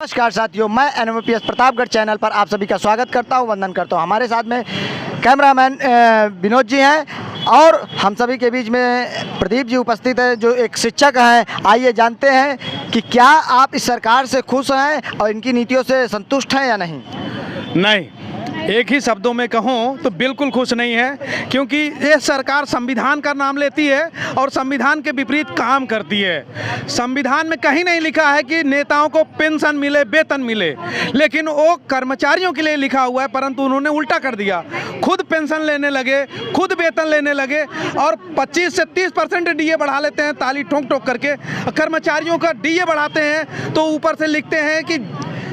नमस्कार साथियों, मैं NMPS प्रतापगढ़ चैनल पर आप सभी का स्वागत करता हूं, वंदन करता हूं। हमारे साथ में कैमरामैन विनोद जी हैं और हम सभी के बीच में प्रदीप जी उपस्थित हैं जो एक शिक्षक हैं। आइए जानते हैं कि क्या आप इस सरकार से खुश हैं और इनकी नीतियों से संतुष्ट हैं या नहीं। नहीं, एक ही शब्दों में कहूँ तो बिल्कुल खुश नहीं है, क्योंकि ये सरकार संविधान का नाम लेती है और संविधान के विपरीत काम करती है। संविधान में कहीं नहीं लिखा है कि नेताओं को पेंशन मिले, वेतन मिले, लेकिन वो कर्मचारियों के लिए लिखा हुआ है, परंतु उन्होंने उल्टा कर दिया। खुद पेंशन लेने लगे, खुद वेतन लेने लगे और 25 से 30% डीए बढ़ा लेते हैं ताली ठोक ठोक करके। कर्मचारियों का डीए बढ़ाते हैं तो ऊपर से लिखते हैं कि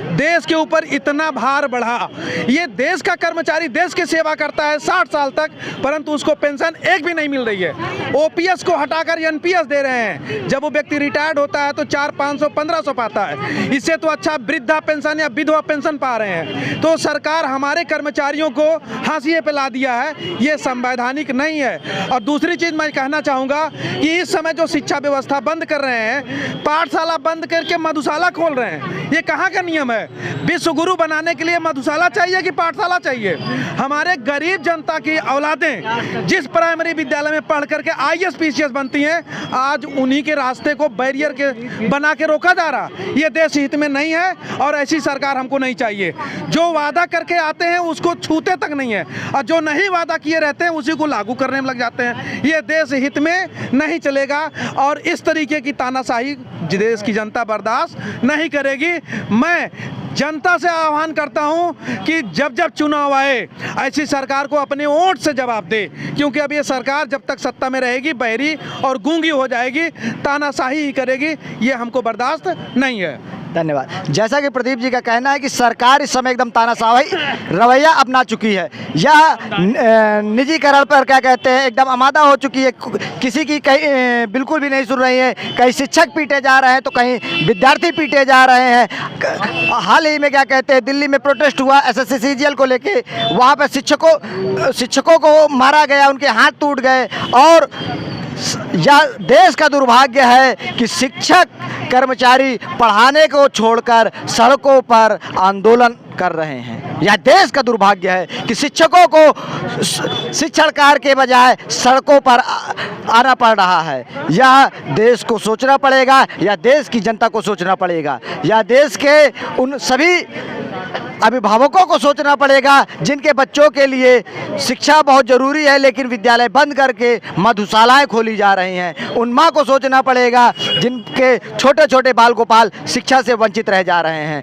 देश के ऊपर इतना भार बढ़ा। ये देश का कर्मचारी देश की सेवा करता है 60 साल तक, परंतु उसको पेंशन एक भी नहीं मिल रही है। ओपीएस को हटाकर एनपीएस दे रहे हैं। जब वो व्यक्ति रिटायर्ड होता है तो 400-500 1500 पाता है। इससे तो अच्छा वृद्धा पेंशन या विधवा पेंशन पा रहे हैं। तो सरकार हमारे कर्मचारियों को हाशिए पे ला दिया है, ये संवैधानिक नहीं है। और दूसरी चीज़ मैं कहना चाहूँगा कि इस समय जो शिक्षा व्यवस्था बंद कर रहे हैं, पाठशाला बंद करके मधुशाला खोल रहे हैं, ये कहाँ का नियम है? विश्व गुरु बनाने के लिए मधुशाला चाहिए कि पाठशाला चाहिए? हमारे गरीब जनता की औलादें जिस प्राइमरी विद्यालय में पढ़ करके आईएएस पीसीएस बनती हैं, आज उन्हीं के रास्ते को बैरियर के बना के रोका जा रहा। ये देश हित में नहीं है और ऐसी सरकार हमको नहीं चाहिए। जो वादा करके आते हैं उसको छूते तक नहीं है और जो नहीं वादा किए रहते हैं उसी को लागू करने में लग जाते हैं। ये देश हित में नहीं चलेगा और इस तरीके की तानाशाही देश की जनता बर्दाश्त नहीं करेगी। मैं जनता से आह्वान करता हूं कि जब जब चुनाव आए ऐसी सरकार को अपने वोट से जवाब दे, क्योंकि अब ये सरकार जब तक सत्ता में रहेगी बहरी और गूंगी हो जाएगी, तानाशाही ही करेगी। ये हमको बर्दाश्त नहीं है। धन्यवाद। जैसा कि प्रदीप जी का कहना है कि सरकार इस समय एकदम तानाशाही रवैया अपना चुकी है। यह निजीकरण पर क्या कहते हैं, एकदम आमादा हो चुकी है। किसी की कहीं बिल्कुल भी नहीं सुन रही है। कहीं शिक्षक पीटे जा रहे हैं तो कहीं विद्यार्थी पीटे जा रहे हैं। हाल ही में क्या कहते हैं, दिल्ली में प्रोटेस्ट हुआ एसएससी सीजीएल को लेके। वहाँ पर शिक्षकों को मारा गया, उनके हाथ टूट गए। और यह देश का दुर्भाग्य है कि शिक्षक कर्मचारी पढ़ाने को छोड़कर सड़कों पर आंदोलन कर रहे हैं। यह देश का दुर्भाग्य है कि शिक्षकों को शिक्षण कार्य के बजाय सड़कों पर आना पड़ रहा है। यह देश को सोचना पड़ेगा, यह देश की जनता को सोचना पड़ेगा, यह देश के उन सभी अभिभावकों को सोचना पड़ेगा जिनके बच्चों के लिए शिक्षा बहुत ज़रूरी है, लेकिन विद्यालय बंद करके मधुशालाएं खोली जा रही हैं। उन माँ को सोचना पड़ेगा जिनके छोटे छोटे बाल गोपाल शिक्षा से वंचित रह जा रहे हैं।